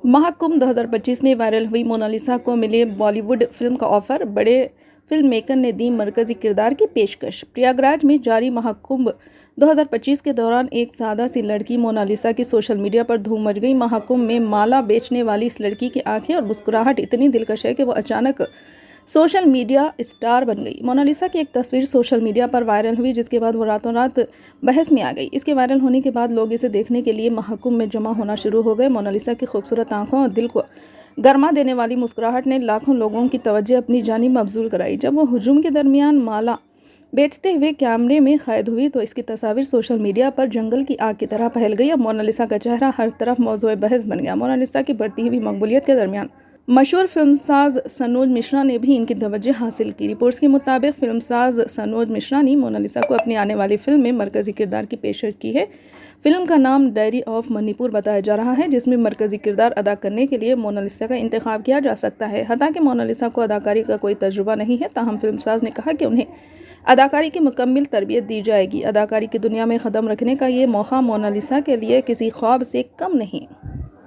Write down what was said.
महाकुंभ 2025 में वायरल हुई मोनालिसा को मिले बॉलीवुड फिल्म का ऑफर। बड़े फिल्म मेकर ने दी मरकजी किरदार की पेशकश। प्रयागराज में जारी महाकुंभ 2025 के दौरान एक सादा सी लड़की मोनालिसा की सोशल मीडिया पर धूम मच गई। महाकुंभ में माला बेचने वाली इस लड़की की आंखें और मुस्कुराहट इतनी दिलकश है कि वो अचानक सोशल मीडिया स्टार बन गई। मोनालिसा की एक तस्वीर सोशल मीडिया पर वायरल हुई, जिसके बाद वो रातों रात बहस में आ गई। इसके वायरल होने के बाद लोग इसे देखने के लिए महाकुंभ में जमा होना शुरू हो गए। मोनालिसा की खूबसूरत आंखों और दिल को गरमा देने वाली मुस्कुराहट ने लाखों लोगों की तवज्जो अपनी जानिब मबजूल कराई। जब वो हुजूम के दरमियान माला बेचते हुए कैमरे में कैद हुई तो इसकी तस्वीर सोशल मीडिया पर जंगल की आग की तरह फैल गई। अब मोनालिसा का चेहरा हर तरफ मौजूए बहस बन गया। मोनालिसा की बढ़ती हुई मकबूलियत के दरमियान मशहूर फिल्मसाज सनोज मिश्रा ने भी इनकी तवज्जो हासिल की। रिपोर्ट्स के मुताबिक फिल्मसाज सनोज मिश्रा ने मोनालिसा को अपनी आने वाली फिल्म में मरकजी किरदार की पेशकश की है। फिल्म का नाम डायरी ऑफ मणिपुर बताया जा रहा है, जिसमें मरकजी किरदार अदा करने के लिए मोनालिसा का इंतखाब किया जा सकता है। हालांकि मोनालिसा को अदाकारी का कोई तजुर्बा नहीं है, ताहम फिल्मसाज ने कहा कि उन्हें अदाकारी की मुकम्मल तरबियत दी जाएगी। अदाकारी की दुनिया में कदम रखने का ये मौका मोनालिसा के लिए किसी ख्वाब से कम नहीं।